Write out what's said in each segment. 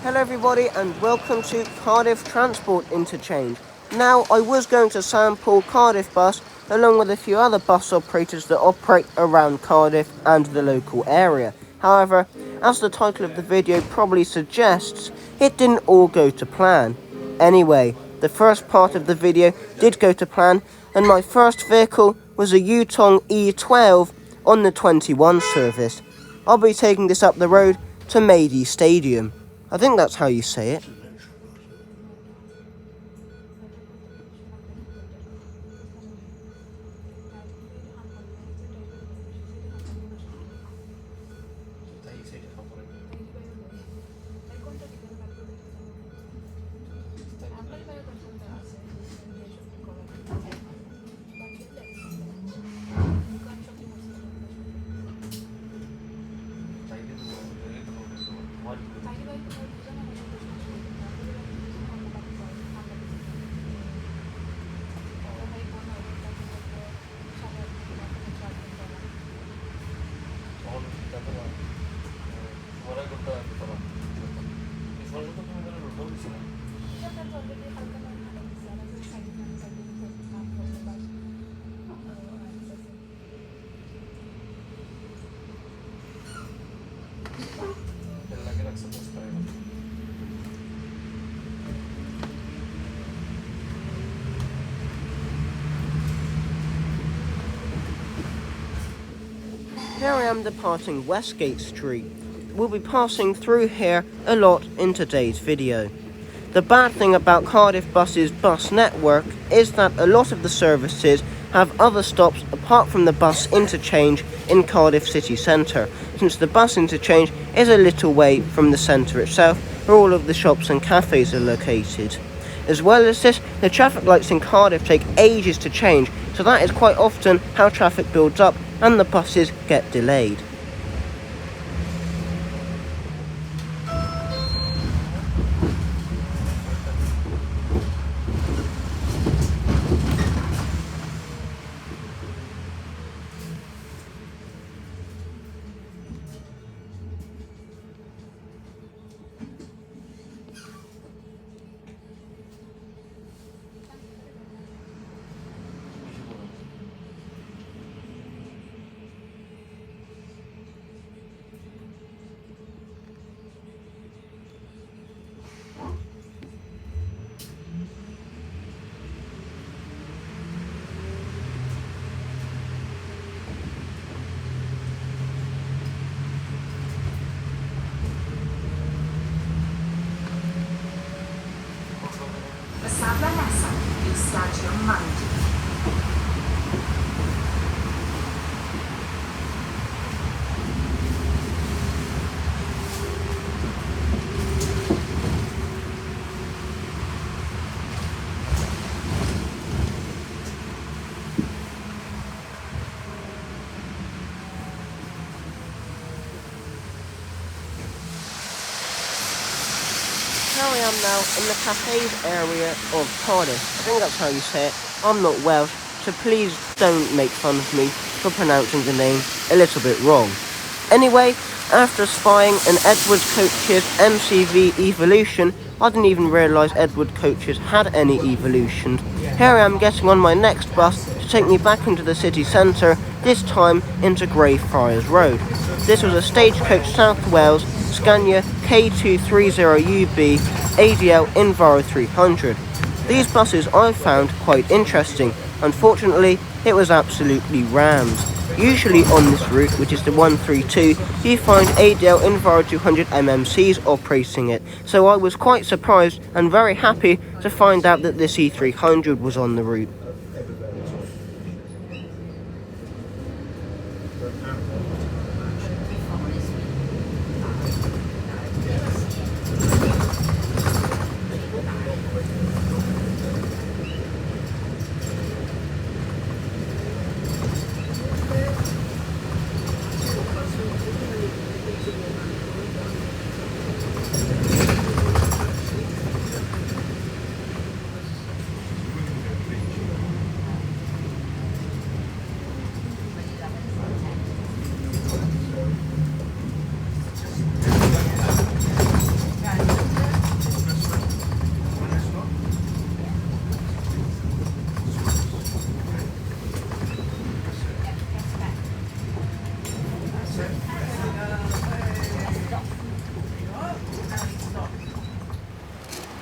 Hello everybody and welcome to Cardiff Transport Interchange. Now I was going to sample Cardiff Bus along with a few other bus operators that operate around Cardiff and the local area. However, as the title of the video probably suggests, it didn't all go to plan. Anyway, the first part of the video did go to plan and my first vehicle was a Yutong E12 on the 21 service. I'll be taking this up the road to Maidie Stadium. I think that's how you say it. Here I am departing Westgate Street. We'll be passing through here a lot in today's video. The bad thing about Cardiff Bus's bus network is that a lot of the services have other stops apart from the bus interchange in Cardiff city centre, since the bus interchange is a little way from the centre itself where all of the shops and cafes are located. As well as this, the traffic lights in Cardiff take ages to change, so that is quite often how traffic builds up and the buses get delayed. Sablonessa di Stadium Mandi. Here I am now in the cafes area of Cardiff. I think that's how you say it. I'm not Welsh, so please don't make fun of me for pronouncing the name a little bit wrong. Anyway, after spying an Edwards Coaches MCV Evolution, I didn't even realise Edward Coaches had any evolutions. Here I am getting on my next bus to take me back into the city centre, this time into Greyfriars Road. This was a Stagecoach South Wales Scania K230UB ADL Enviro 300. These buses I found quite interesting. Unfortunately, it was absolutely rammed. Usually on this route, which is the 132, you find ADL Enviro 200 MMCs operating it, so I was quite surprised and very happy to find out that this E300 was on the route.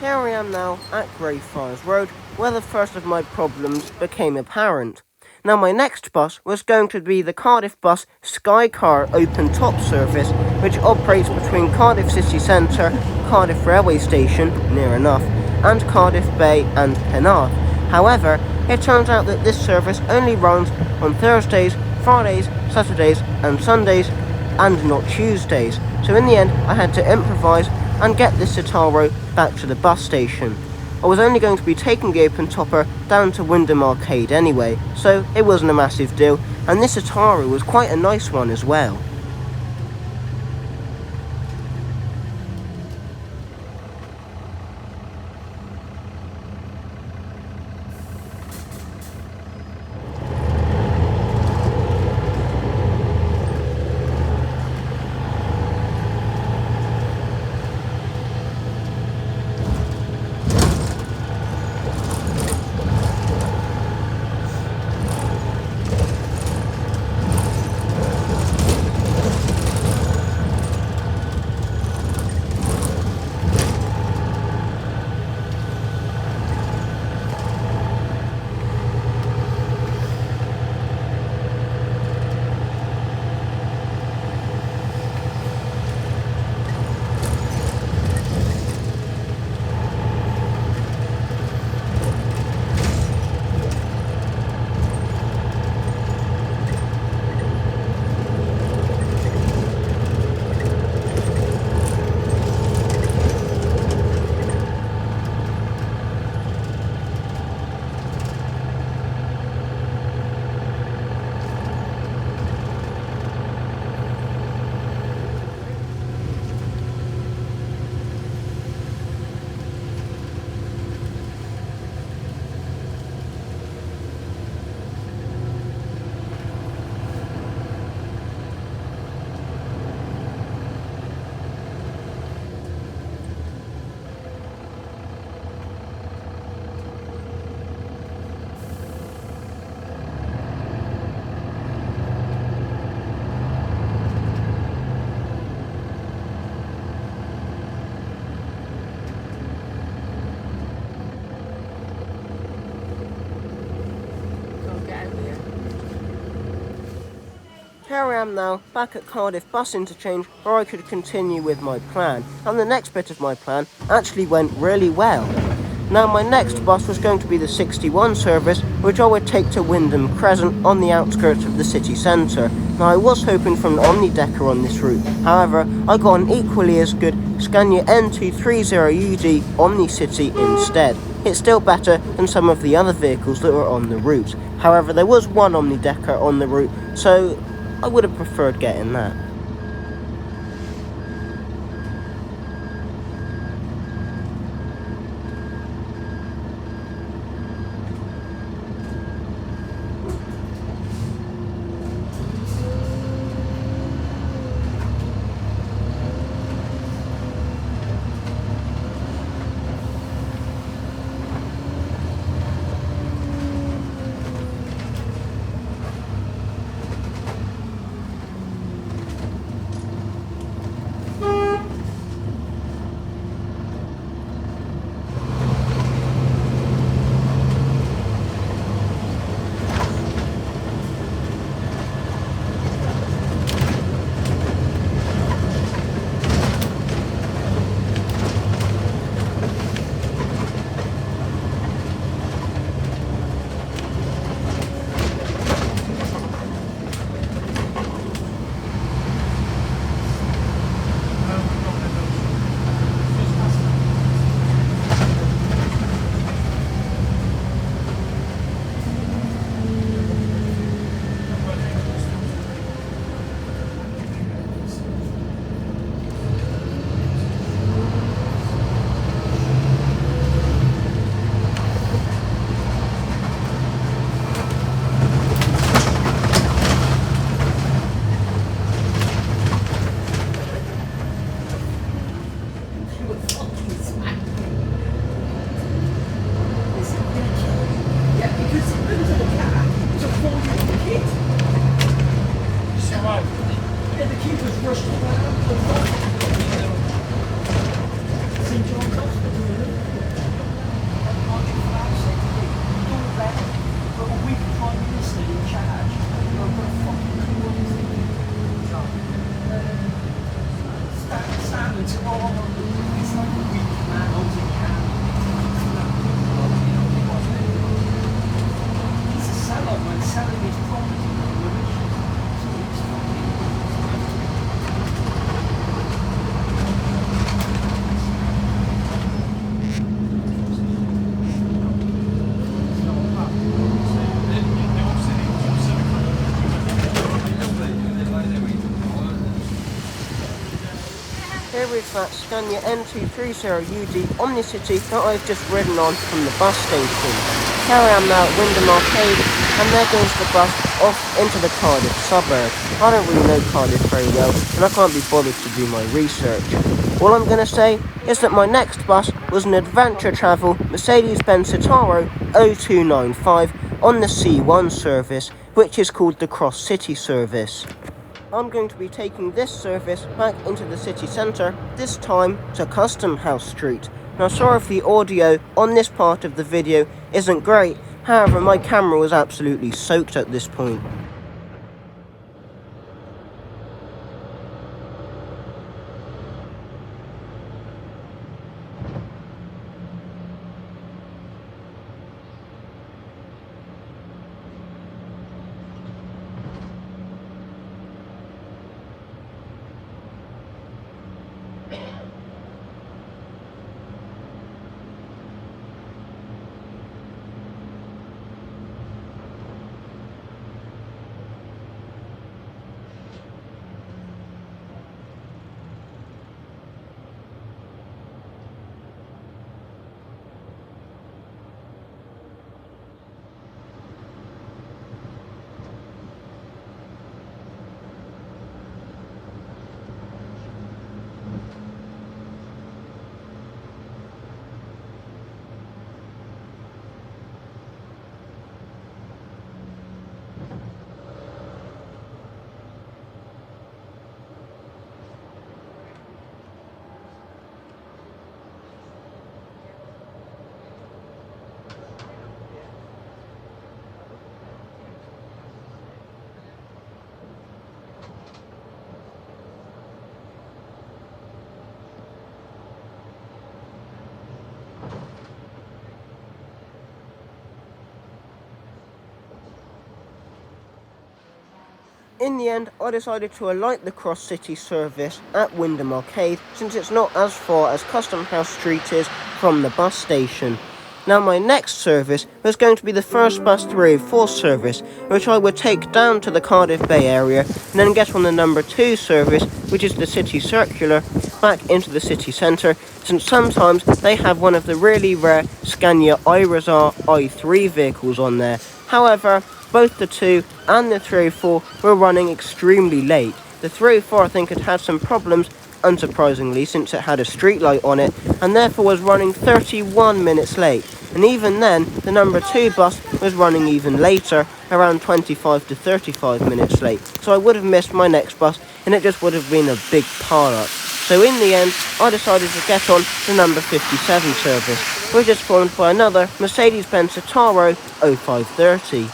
Here I am now at Greyfriars Road, where the first of my problems became apparent. Now my next bus was going to be the Cardiff Bus Skycar open top service, which operates between Cardiff City Centre, Cardiff Railway Station, near enough, and Cardiff Bay and Penarth. However, it turns out that this service only runs on Thursdays, Fridays, Saturdays and Sundays, and not Tuesdays. So in the end, I had to improvise and get this Citaro back to the bus station. I was only going to be taking the open topper down to Wyndham Arcade anyway, so it wasn't a massive deal, and this Citaro was quite a nice one as well. Here I am now, back at Cardiff bus interchange, where I could continue with my plan, and the next bit of my plan actually went really well. Now my next bus was going to be the 61 service, which I would take to Wyndham Crescent on the outskirts of the city centre. Now I was hoping for an omni-decker on this route, however I got an equally as good Scania N230UD Omni-City instead. It's still better than some of the other vehicles that were on the route. However, there was one omni-decker on the route, so I would have preferred getting that. Here is that Scania N230UD Omnicity that I've just ridden on from the bus station. Here I am now at Wyndham Arcade, and there goes the bus off into the Cardiff suburb. I don't really know Cardiff very well, and I can't be bothered to do my research. All I'm going to say is that my next bus was an adventure travel Mercedes-Benz Citaro 0295 on the C1 service, which is called the Cross City service. I'm going to be taking this service back into the city centre, this time to Custom House Street. Now sorry if the audio on this part of the video isn't great, however my camera was absolutely soaked at this point. In the end, I decided to alight the Cross City service at Wyndham Arcade, since it's not as far as Custom House Street is from the bus station. Now my next service was going to be the first bus 304 service, which I would take down to the Cardiff Bay area and then get on the number 2 service, which is the City Circular, back into the city centre, since sometimes they have one of the really rare Scania Irizar i3 vehicles on there. However, both the 2 and the 304 were running extremely late. The 304 I think had some problems, unsurprisingly, since it had a street light on it, and therefore was running 31 minutes late. And even then, the number 2 bus was running even later, around 25 to 35 minutes late. So I would have missed my next bus, and it just would have been a big pile-up. So in the end, I decided to get on the number 57 service, which is formed by another Mercedes-Benz Citaro 0530.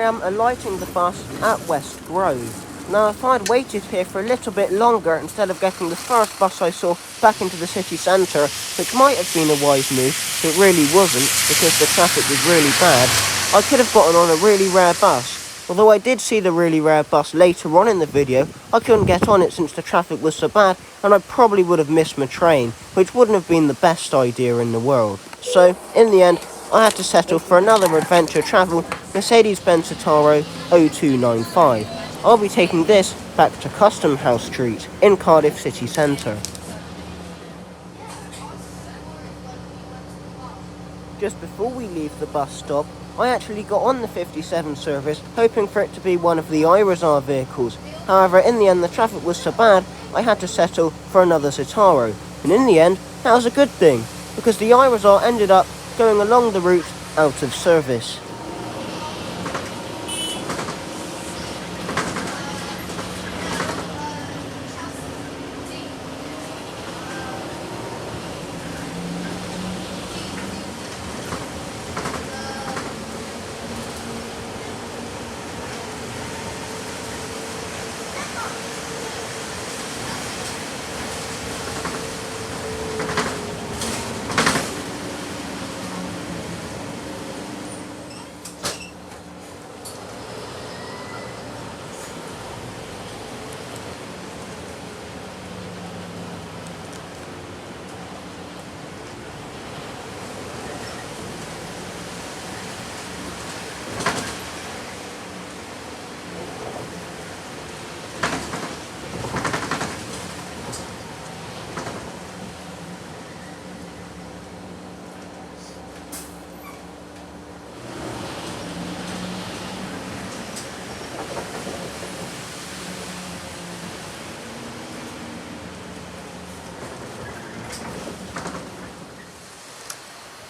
am alighting the bus at West Grove. Now, if I'd waited here for a little bit longer instead of getting the first bus I saw back into the city centre, which might have been a wise move, but it really wasn't because the traffic was really bad, I could have gotten on a really rare bus. Although I did see the really rare bus later on in the video, I couldn't get on it since the traffic was so bad, and I probably would have missed my train, which wouldn't have been the best idea in the world. So, in the end, I had to settle for another adventure travel Mercedes-Benz Citaro 0295. I'll be taking this back to Custom House Street in Cardiff city centre. Just before we leave the bus stop, I actually got on the 57 service, hoping for it to be one of the Irizar vehicles. However, in the end the traffic was so bad, I had to settle for another Citaro. And in the end, that was a good thing, because the Irizar ended up going along the route out of service.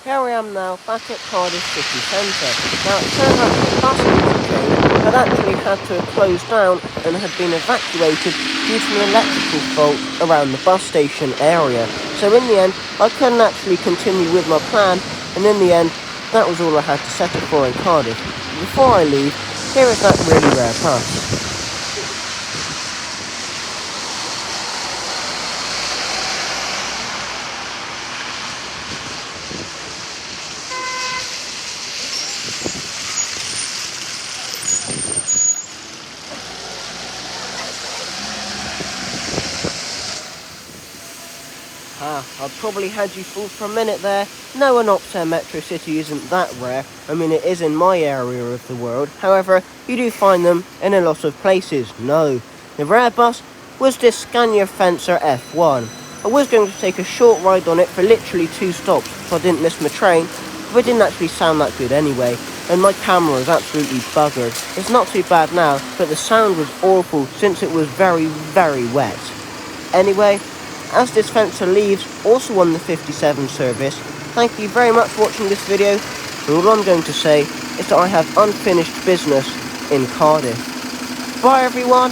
Here I am now, back at Cardiff city centre. Now it turns out the bus chain had actually had to have closed down and had been evacuated due to an electrical fault around the bus station area. So in the end, I couldn't actually continue with my plan, and in the end, that was all I had to settle for in Cardiff. Before I leave, here is that really rare bus. I probably had you fooled for a minute there. No, an Optare Metro City isn't that rare. I mean, it is in my area of the world. However, you do find them in a lot of places. No, the rare bus was this Scania Fencer F1. I was going to take a short ride on it for literally 2 stops so I didn't miss my train, but it didn't actually sound that good anyway, and my camera is absolutely buggered. It's not too bad now, but the sound was awful since it was very, very wet. Anyway, as this Fencer leaves, also on the 57 service, thank you very much for watching this video, and all I'm going to say is that I have unfinished business in Cardiff. Bye everyone!